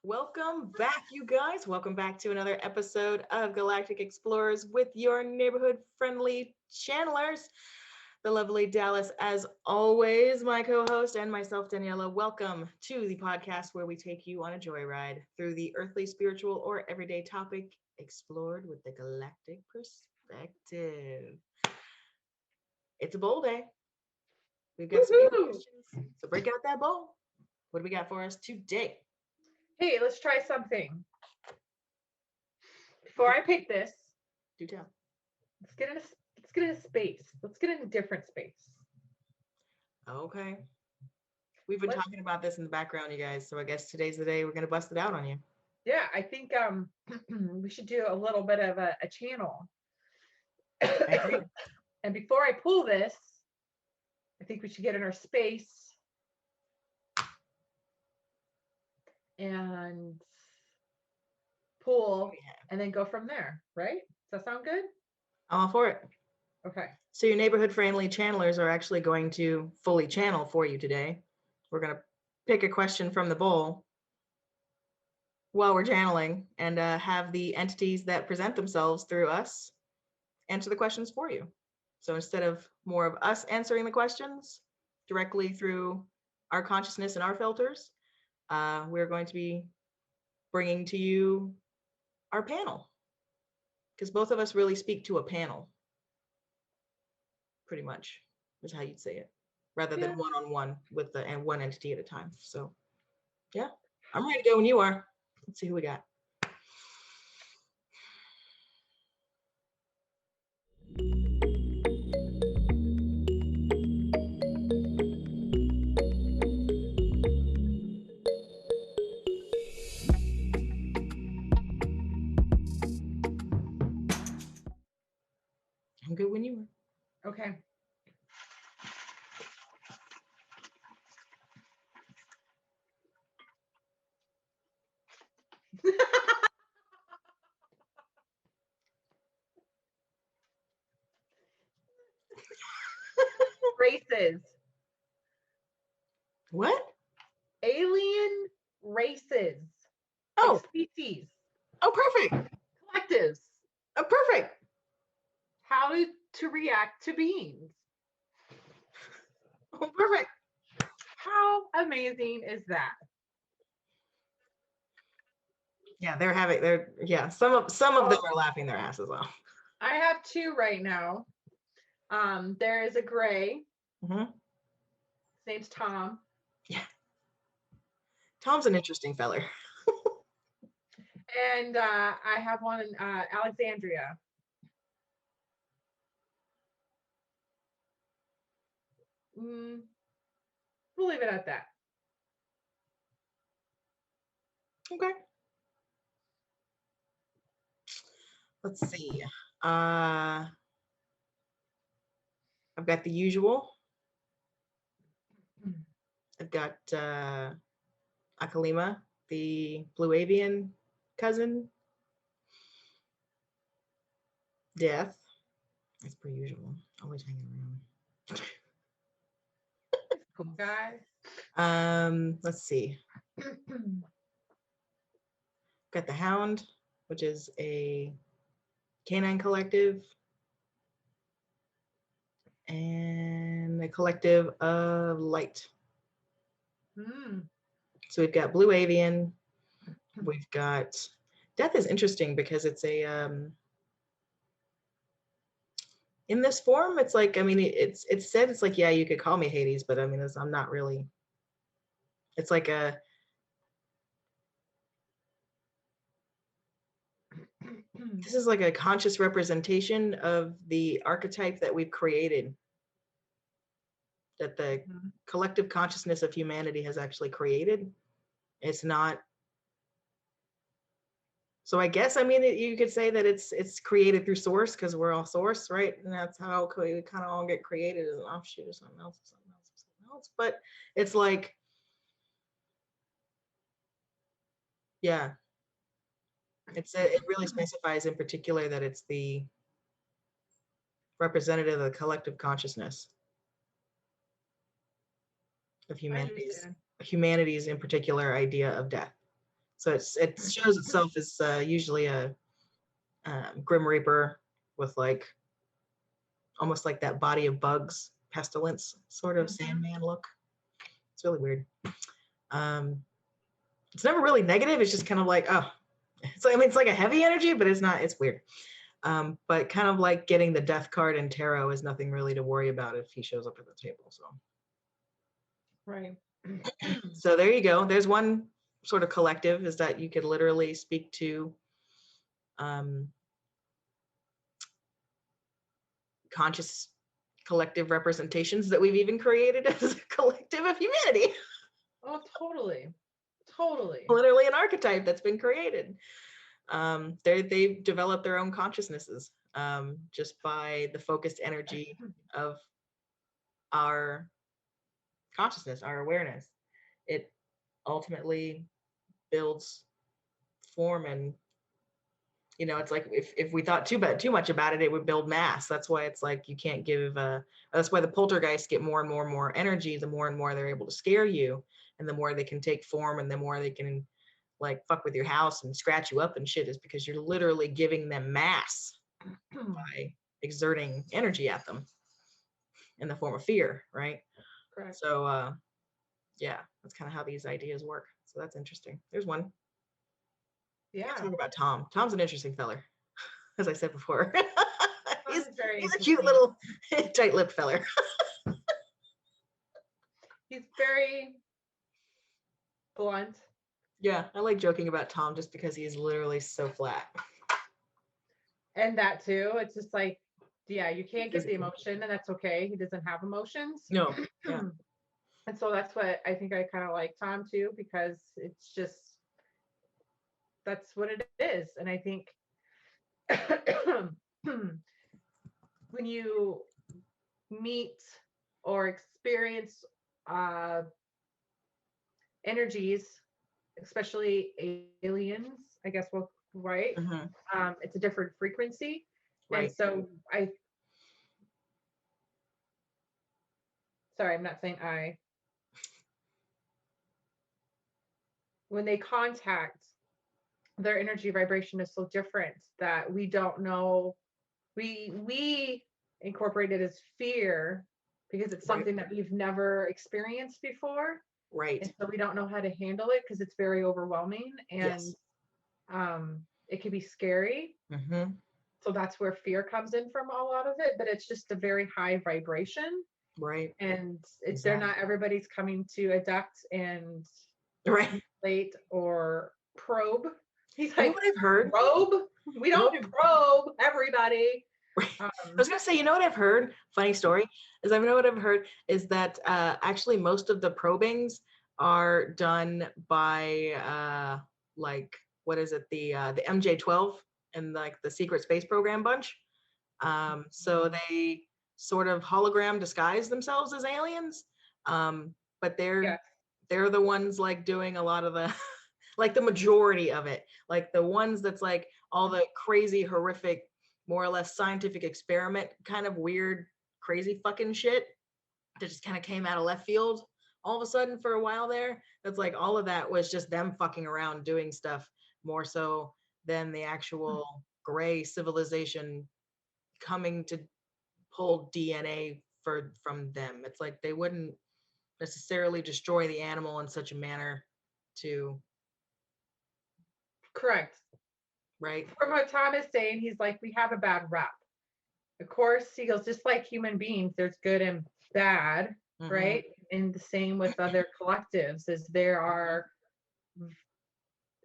Welcome back, you guys. Welcome back to another episode of Galactic Explorers with your neighborhood friendly channelers, the lovely Dallas, as always, my co-host, and myself, Daniella. Welcome to the podcast where we take you on a joyride through the earthly, spiritual, or everyday topic explored with the galactic perspective. It's a bowl day. We've got some Woohoo! questions, so break out that bowl. What do we got for us today? Hey, let's try something. Before I pick this, Do tell. let's get in a space. Let's get in a different space. Okay. We've been Let's talking about this in the background, you guys. So I guess today's the day we're gonna bust it out on you. yeah, I think we should do a little bit of a channel. I agree. And before I pull this, I think we should get in our space and pull and then go from there, right? Does that sound good? I'm all for it. Okay. So your neighborhood friendly channelers are actually going to fully channel for you today. We're gonna pick a question from the bowl while we're channeling and have the entities that present themselves through us answer the questions for you. So instead of more of us answering the questions directly through our consciousness and our filters, we're going to be bringing to you our panel, because both of us really speak to a panel, pretty much is how you'd say it, rather than one-on-one with the and one entity at a time. So yeah, I'm ready to go when you are. Let's see who we got. I'm good when you are. Okay. Races. What? Alien races. Oh. Like species. Oh, perfect. Collectives. Oh, perfect. How to react to beings. Oh, perfect. How amazing is that? Yeah, some of them are laughing their asses off. I have two right now. There is a gray. Mm-hmm. His name's Tom. Yeah. Tom's an interesting feller. And I have one in Alexandria. We'll leave it at that. Okay. Let's see. I've got the usual. I've got Akalima, the blue avian cousin. Death. That's per usual. Always hanging around. Cool guy. Let's see. Got the Hound, which is a canine collective, and the collective of light. So we've got blue avian. We've got Death is interesting because it's a in this form. It's like, I mean, it's said it's like, yeah, you could call me Hades, but I mean, I'm not really. It's like a this is like a conscious representation of the archetype that we've created, that the collective consciousness of humanity has actually created. It's not. So I guess, I mean, you could say that it's created through source, because we're all source, right? And that's how we kind of all get created, as an offshoot of something else, something else, something else. But it's like, yeah, it really specifies in particular that it's the representative of the collective consciousness of humanity's in particular idea of death. So it shows itself as usually a Grim Reaper with like almost like that body of bugs, pestilence sort of Sandman look. It's really weird. It's never really negative. It's just kind of like, oh, I mean, it's like a heavy energy, but it's not. It's weird. But kind of like getting the death card in tarot is nothing really to worry about if he shows up at the table. So, Right. so there you go. There's one sort of collective, is that you could literally speak to conscious collective representations that we've even created as a collective of humanity. Oh, totally. Totally. Literally an archetype that's been created. They've developed their own consciousnesses just by the focused energy of our consciousness, our awareness. It ultimately builds form, and it's like if we thought too much about it, it would build mass. That's why it's like you can't give that's why the poltergeists get more and more and more energy the more and more they're able to scare you, and the more they can take form and the more they can like fuck with your house and scratch you up and shit, is because you're literally giving them mass by exerting energy at them in the form of fear, right? Correct. So yeah, that's kind of how these ideas work. So that's interesting. There's one. Yeah. Talk about Tom. Tom's an interesting feller, as I said before. he's a cute little tight-lipped feller. He's very blunt. Yeah, I like joking about Tom just because he's literally so flat. And that too, it's just like, yeah, you can't get the emotion, and that's okay. He doesn't have emotions. No. Yeah. And so that's what I think I kind of like Tom too, because it's just, that's what it is. And I think when you meet or experience energies, especially aliens, I guess, well, right? It's a different frequency. Right. And so sorry, I'm not saying when they contact, their energy vibration is so different that we don't know. We incorporate it as fear because it's something that we've never experienced before. Right. And so we don't know how to handle it because it's very overwhelming, and yes. It can be scary. So that's where fear comes in from a lot of it, but it's just a very high vibration. Right. And they're not everybody's coming to abduct and manipulate or probe. He's like, what I've heard? Probe? We don't do probe, everybody. I was gonna say, you know what I've heard? Funny story is, I know what I've heard is that actually most of the probings are done by like, what is it, the MJ-12 and like the secret space program bunch. So they sort of hologram disguise themselves as aliens, but they're the ones like doing a lot of the like the majority of it, like the ones that's like all the crazy, horrific, more or less scientific experiment kind of weird, crazy fucking shit that just kind of came out of left field all of a sudden for a while there. That's like all of that was just them fucking around doing stuff more so than the actual gray civilization coming to pull DNA from them. It's like they wouldn't necessarily destroy the animal in such a manner to. Correct. Right. From what Tom is saying, he's like, we have a bad rap. Of course, he goes, just like human beings, there's good and bad, right? And the same with other collectives, is there are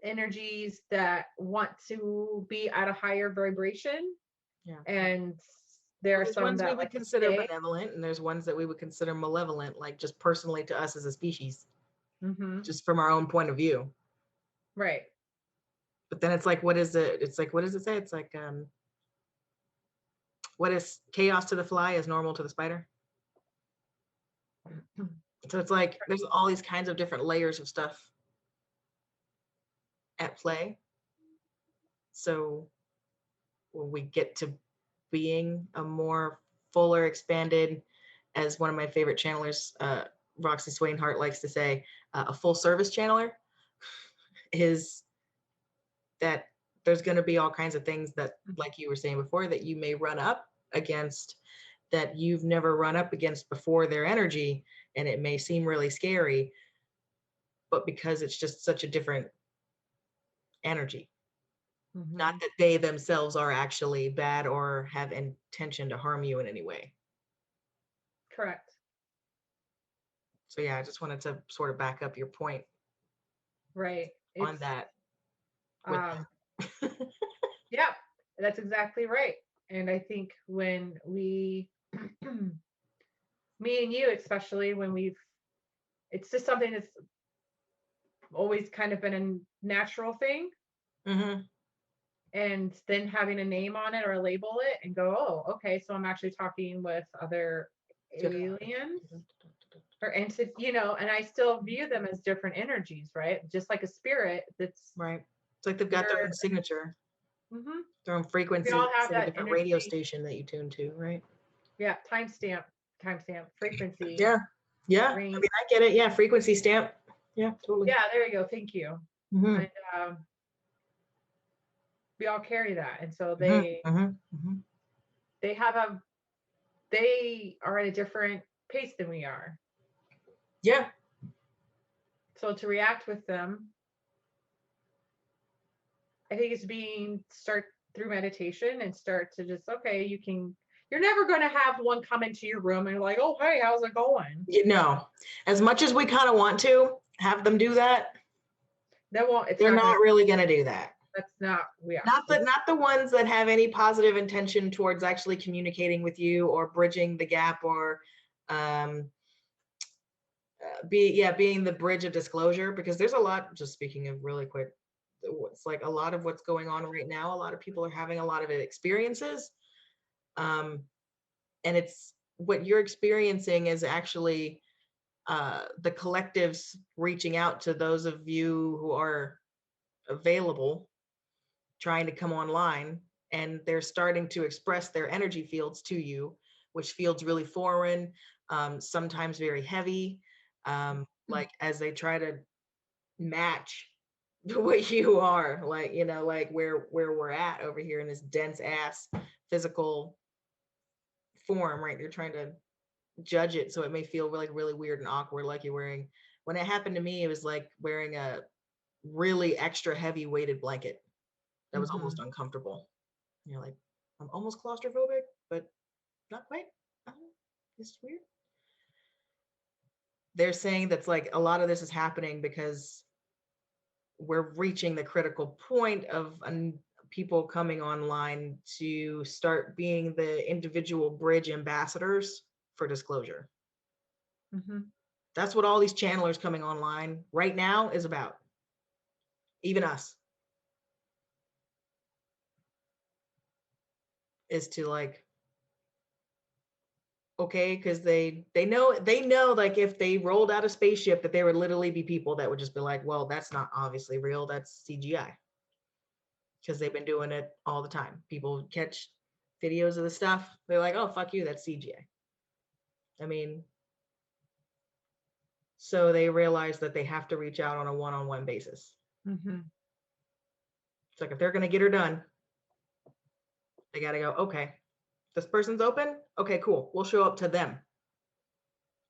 energies that want to be at a higher vibration. Yeah. And there are some ones that we would consider benevolent, and there's ones that we would consider malevolent, like just personally to us as a species, just from our own point of view. Right. But then it's like, what is it? It's like, what does it say? It's like, what is chaos to the fly is normal to the spider. So it's like, there's all these kinds of different layers of stuff at play. So when we get to being a more fuller, expanded, as one of my favorite channelers, Roxy Swainhart likes to say, a full service channeler, is that there's going to be all kinds of things that, like you were saying before, that you may run up against that you've never run up against before their energy, and it may seem really scary, but because it's just such a different energy. Not that they themselves are actually bad or have intention to harm you in any way. Correct. So yeah, I just wanted to sort of back up your point Right. on that. Yeah, that's exactly right. And I think when we, me and you, especially when it's just something that's always kind of been a natural thing. Mm-hmm. And then having a name on it or label it and go, oh, okay, so I'm actually talking with other aliens or entity, you know, and I still view them as different energies, right? Just like a spirit that's right. It's like they've got their own signature, their own frequency. We all have It's like that a different energy. radio station that you tune to, right? Yeah, timestamp, frequency. Yeah, yeah. I range. mean, I get it. Yeah, frequency stamp. Yeah, totally. Yeah, there you go. Thank you. Mm-hmm. And we all carry that, and so they are at a different pace than we are. Yeah. So to react with them, I think it's start through meditation and start to just, okay, you're never going to have one come into your room and you're like, oh, hey, how's it going? No, as much as we kind of want to have them do that, they're not really going to do that. That's not, not the ones that have any positive intention towards actually communicating with you or bridging the gap or being the bridge of disclosure, because there's a lot, just speaking of really quick, it's like a lot of what's going on right now, a lot of people are having a lot of experiences, and it's what you're experiencing is actually the collectives reaching out to those of you who are available, trying to come online, and they're starting to express their energy fields to you, which feels really foreign, sometimes very heavy, like as they try to match what you are, like, you know, like where we're at over here in this dense ass physical form, right? They're trying to judge it so it may feel like really weird and awkward, like you're wearing, when it happened to me, it was like wearing a really extra heavy weighted blanket that was almost uncomfortable. You're like, I'm almost claustrophobic, but not quite. It's weird. They're saying that's like a lot of this is happening because we're reaching the critical point of people coming online to start being the individual bridge ambassadors for disclosure. That's what all these channelers coming online right now is about. Even us. Is to like, okay, because they know like if they rolled out a spaceship that there would literally be people that would just be like, well, that's not obviously real, that's CGI. Because they've been doing it all the time. People catch videos of the stuff, they're like, oh, fuck you, that's CGI. I mean, so they realize that they have to reach out on a one-on-one basis. It's like if they're going to get her done, they got to go, okay, this person's open. Okay, cool. We'll show up to them.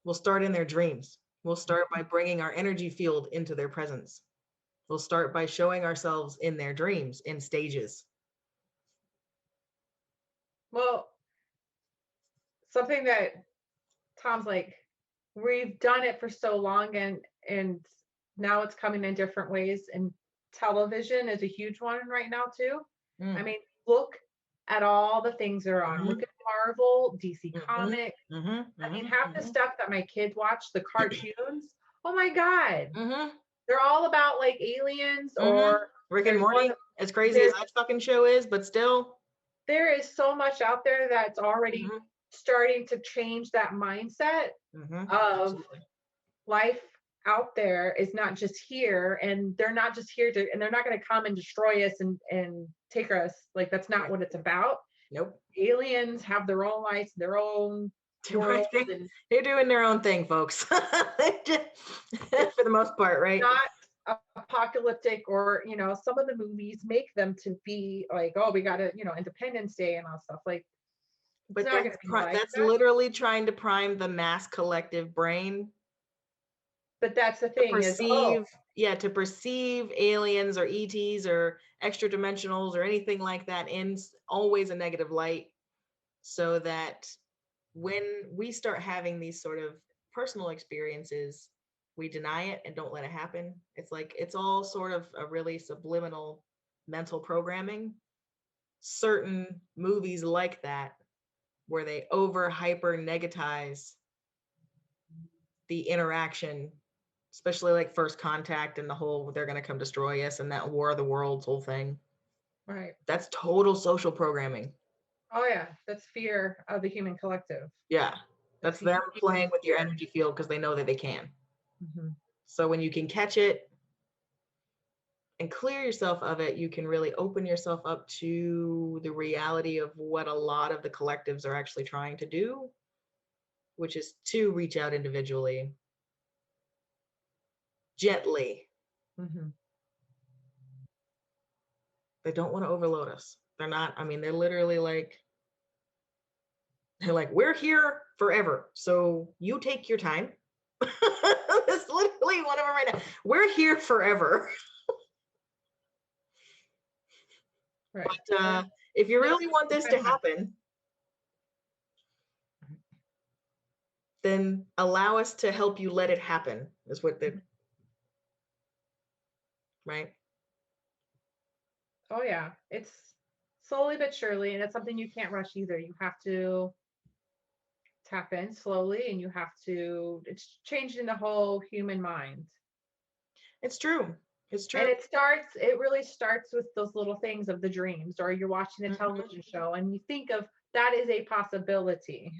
We'll start in their dreams. We'll start by bringing our energy field into their presence. We'll start by showing ourselves in their dreams in stages. Well, something that Tom's like, we've done it for so long and now it's coming in different ways, and television is a huge one right now too. I mean, look at all the things that are on. Look at Marvel, DC Comics. I mean, half the stuff that my kids watch, the cartoons, oh my God. They're all about like aliens or Rick and Morty. As crazy as that fucking show is, but still. There is so much out there that's already starting to change that mindset of life out there is not just here, and they're not just here to, and they're not going to come and destroy us and take us. Like, that's not what it's about. Nope. Aliens have their own lives, their own world. They're doing their own thing, folks. For the most part, right? Not apocalyptic, or some of the movies make them to be like, oh, we got to, Independence Day and all stuff. Like, But it's not going to be like that's that. literally trying to prime the mass collective brain But that's the to thing is, oh, perceive aliens or ETs or extra dimensionals or anything like that in always a negative light, so that when we start having these sort of personal experiences, we deny it and don't let it happen. It's like it's all sort of a really subliminal mental programming. Certain movies like that, where they over hyper negatize the interaction, especially like First Contact and the whole they're going to come destroy us and that War of the Worlds whole thing. right. That's total social programming. Oh yeah, that's fear of the human collective. Yeah. That's them playing with your fear. energy field because they know that they can. Mm-hmm. So when you can catch it and clear yourself of it, you can really open yourself up to the reality of what a lot of the collectives are actually trying to do, which is to reach out individually, gently. Mm-hmm. They don't want to overload us. They're not, I mean, they're literally like, we're here forever. So you take your time. That's literally one of them right now. We're here forever. Right. But if you really want this to happen, then allow us to help you let it happen, is what the, right? Oh yeah, it's slowly but surely, and it's something you can't rush either. You have to tap in slowly, and you have to, it's changing the whole human mind. It's true. It's true. And it really starts with those little things of the dreams, or you're watching a television show and you think of that is a possibility.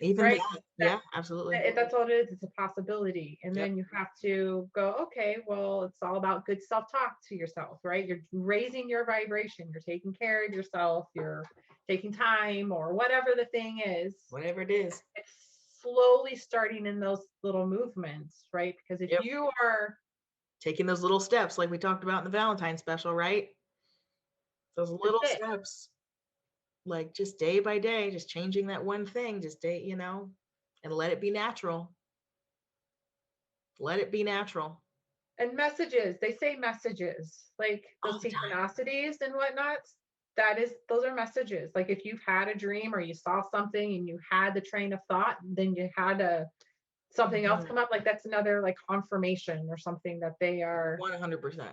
Even right? yeah, absolutely. That's all it is. It's a possibility. And Yep. then you have to go, okay, well, it's all about good self-talk to yourself, right? You're raising your vibration. You're taking care of yourself. You're taking time, or whatever the thing is. Whatever it is. It's slowly starting in those little movements, right? Because if you are taking those little steps like we talked about in the Valentine special, right? Those little steps, like just day by day, just changing that one thing, just day, and let it be natural. Let it be natural. And messages, they say messages, like those synchronicities and whatnot. Those are messages. Like if you've had a dream or you saw something and you had the train of thought, then you had something else come up, like that's another like confirmation or something that they are 100%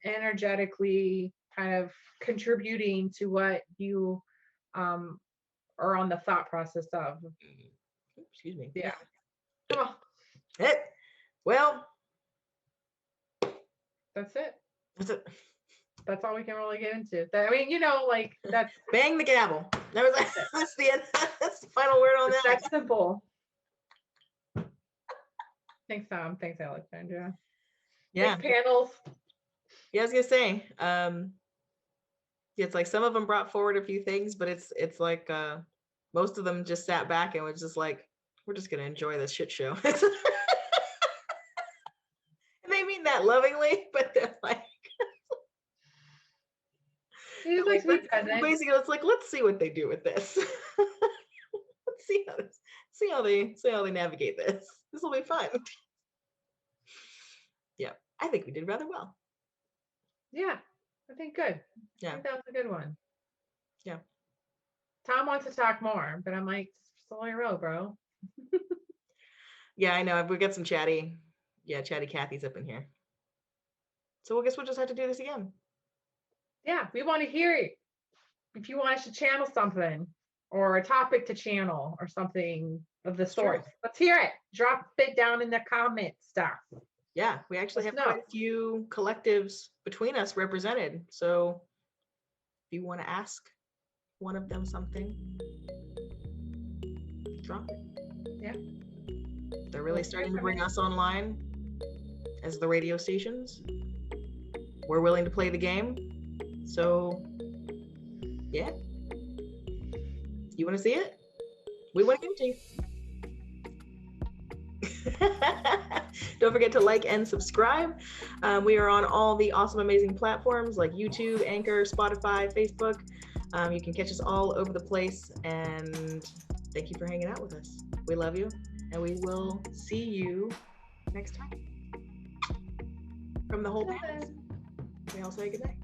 energetically kind of contributing to what you are on the thought process of. Excuse me. Yeah. Come on. Hey, well, that's it. That's it. That's all we can really get into. I mean, like that's bang the gavel. That's the end. That's the final word on that. That's simple. Thanks, Tom. Thanks, Alexandra. Yeah. Thanks, panels. Yeah, I was gonna say, it's like some of them brought forward a few things, but it's like most of them just sat back and was just like, we're just gonna enjoy this shit show. And they mean that lovingly, but they're like, basically, it's like, let's see what they do with this. Let's see how they navigate this. This will be fun. Yeah, I think we did rather well. Yeah, I think good. Yeah, I think that was a good one. Yeah. Tom wants to talk more, but I'm like, slow your roll, bro. Yeah, I know. We got some chatty Cathy's up in here. So I guess we'll just have to do this again. Yeah, we want to hear it. If you want us to channel something or a topic to channel or something of the sort, let's hear it. Drop it down in the comment stuff. Yeah, we actually have quite a few collectives between us represented. So if you want to ask one of them something, drop it. Yeah. They're really starting to bring us online as the radio stations. We're willing to play the game. So yeah. You want to see it? We want to give it to you. Don't forget to like and subscribe. We are on all the awesome, amazing platforms like YouTube, Anchor, Spotify, Facebook. You can catch us all over the place. And thank you for hanging out with us. We love you, and we will see you next time. From the whole panel, we all say good night.